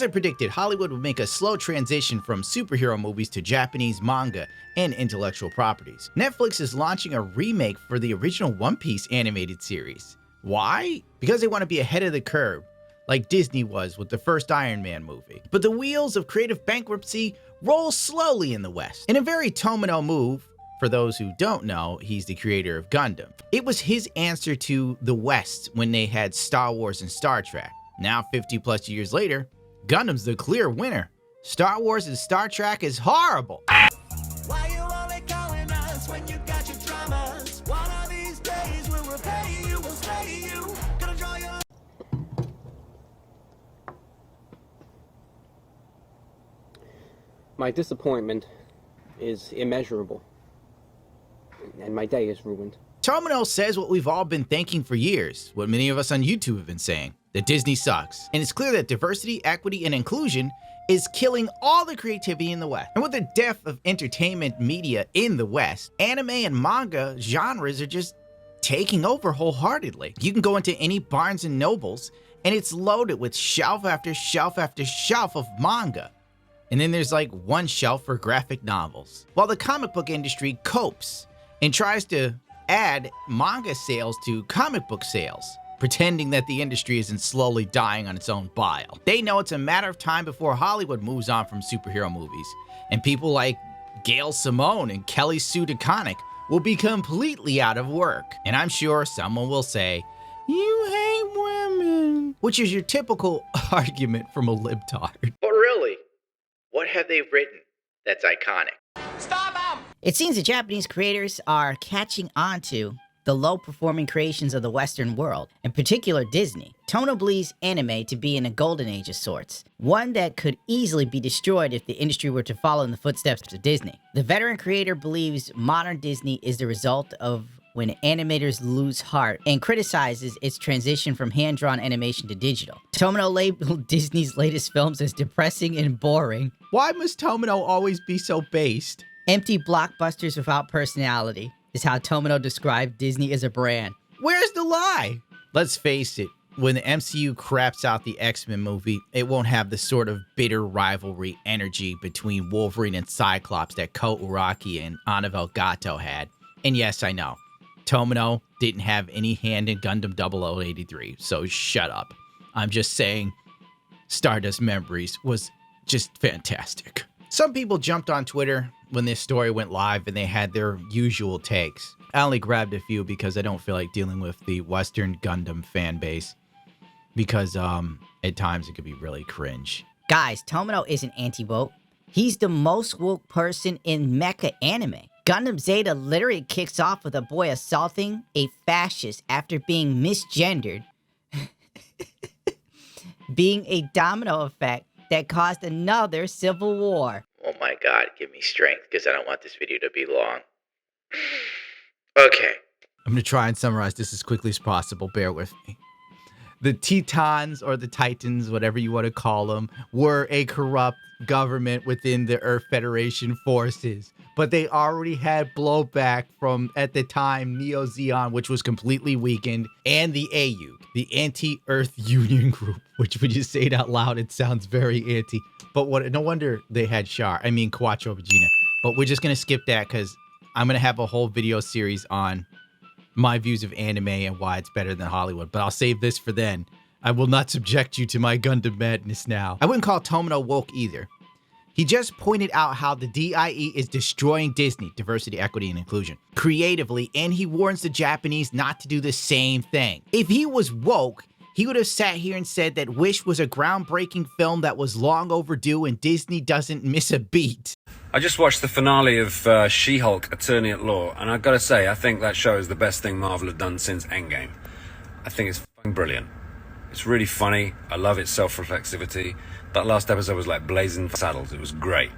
As I predicted, Hollywood would make a slow transition from superhero movies to Japanese manga and intellectual properties. Netflix is launching a remake for the original One Piece animated series. Why? Because they want to be ahead of the curve, like Disney was with the first Iron Man movie. But the wheels of creative bankruptcy roll slowly in the West. In a very Tomino move, for those who don't know, he's the creator of Gundam. It was his answer to the West when they had Star Wars and Star Trek. Now, 50 plus years later, Gundam's the clear winner. Star Wars and Star Trek is horrible. Why you only calling us when you got your dramas? One of these days we'll repay you, we'll slay you. Gonna draw your... My disappointment is immeasurable, and my day is ruined. Tomino says what we've all been thinking for years, what many of us on YouTube have been saying, that Disney sucks. And it's clear that diversity, equity, and inclusion is killing all the creativity in the West. And with the death of entertainment media in the West, anime and manga genres are just taking over wholeheartedly. You can go into any Barnes and Nobles, and it's loaded with shelf after shelf after shelf of manga. And then there's like one shelf for graphic novels. While the comic book industry copes and tries to add manga sales to comic book sales, pretending that the industry isn't slowly dying on its own bile. They know it's a matter of time before Hollywood moves on from superhero movies, and people like Gail Simone and Kelly Sue DeConnick will be completely out of work. And I'm sure someone will say, "You hate women," which is your typical argument from a libtard. But really, what have they written that's iconic? Stop him! It seems the Japanese creators are catching on to the low-performing creations of the Western world, in particular Disney. Tono believes anime to be in a golden age of sorts, one that could easily be destroyed if the industry were to follow in the footsteps of Disney. The veteran creator believes modern Disney is the result of when animators lose heart and criticizes its transition from hand-drawn animation to digital. Tomino labeled Disney's latest films as depressing and boring. Why must Tomino always be so based? Empty blockbusters without personality is how Tomino described Disney as a brand. Where's the lie? Let's face it, when the MCU craps out the X-Men movie, it won't have the sort of bitter rivalry energy between Wolverine and Cyclops that Ko Uraki and Annabelle Gatto had. And yes, I know, Tomino didn't have any hand in Gundam 0083, so shut up. I'm just saying, Stardust Memories was just fantastic. Some people jumped on Twitter when this story went live and they had their usual takes. I only grabbed a few because I don't feel like dealing with the Western Gundam fan base because at times it could be really cringe. Guys, Tomino isn't anti-woke. He's the most woke person in mecha anime. Gundam Zeta literally kicks off with a boy assaulting a fascist after being misgendered, being a domino effect that caused another civil war. Oh my god, give me strength because I don't want this video to be long. Okay. I'm going to try and summarize this as quickly as possible. Bear with me. The Tetons, or the Titans, whatever you want to call them, were a corrupt government within the Earth Federation forces. But they already had blowback from, at the time, Neo Zeon, which was completely weakened, and the AU, the Anti-Earth Union Group, which when you say it out loud, it sounds very anti. But no wonder they had Quattro Vagina. But we're just going to skip that because I'm going to have a whole video series on my views of anime and why it's better than Hollywood. But I'll save this for then. I will not subject you to my Gundam madness now. I wouldn't call Tomino woke either. He just pointed out how the DIE is destroying Disney, diversity, equity, and inclusion, creatively, and he warns the Japanese not to do the same thing. If he was woke, he would have sat here and said that Wish was a groundbreaking film that was long overdue and Disney doesn't miss a beat. I just watched the finale of She-Hulk, Attorney at Law, and I've got to say, I think that show is the best thing Marvel have done since Endgame. I think it's fucking brilliant. It's really funny. I love its self-reflexivity. That last episode was like blazing saddles. It was great.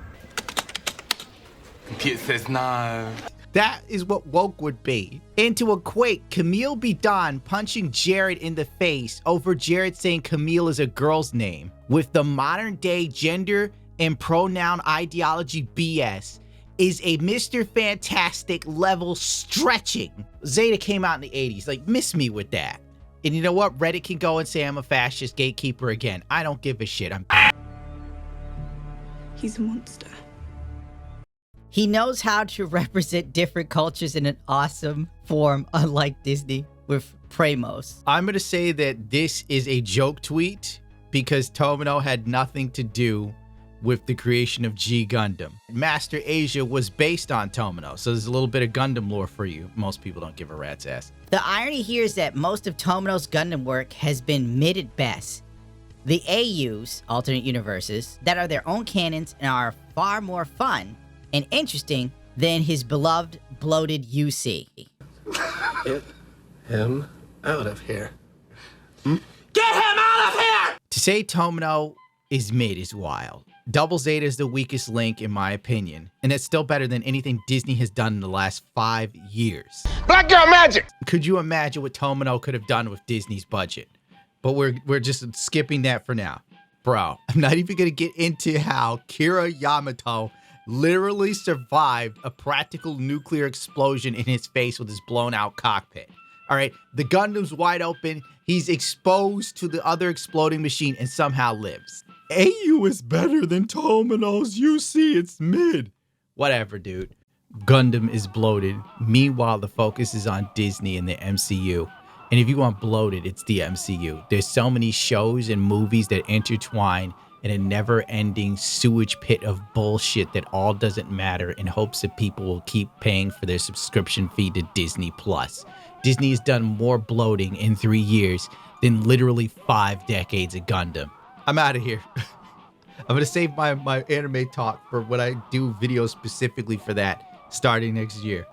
Computer says no. That is what woke would be. And to equate Camille B. Don punching Jared in the face over Jared saying Camille is a girl's name with the modern day gender and pronoun ideology BS is a Mr. Fantastic level stretching. Zeta came out in the 80s. Like, miss me with that. And you know what? Reddit can go and say I'm a fascist gatekeeper again. I don't give a shit. He's a monster. He knows how to represent different cultures in an awesome form, unlike Disney with Pramos. I'm going to say that this is a joke tweet because Tomino had nothing to do with the creation of G Gundam. Master Asia was based on Tomino, so there's a little bit of Gundam lore for you. Most people don't give a rat's ass. The irony here is that most of Tomino's Gundam work has been mid at best. The AUs, alternate universes, that are their own canons and are far more fun and interesting than his beloved bloated UC. Get him out of here. To say Tomino is mid is wild. Double Zeta is the weakest link in my opinion, and it's still better than anything Disney has done in the last 5 years. Black girl magic! Could you imagine what Tomino could have done with Disney's budget? But we're just skipping that for now. Bro, I'm not even gonna get into how Kira Yamato literally survived a practical nuclear explosion in his face with his blown out cockpit. All right, the Gundam's wide open, he's exposed to the other exploding machine and somehow lives. AU is better than Tomino's UC, it's mid. Whatever, dude. Gundam is bloated. Meanwhile, the focus is on Disney and the MCU. And if you want bloated, it's the MCU. There's so many shows and movies that intertwine in a never-ending sewage pit of bullshit that all doesn't matter in hopes that people will keep paying for their subscription fee to Disney+. Disney has done more bloating in 3 years than literally 5 decades of Gundam. I'm out of here. I'm going to save my anime talk for when I do videos specifically for that starting next year.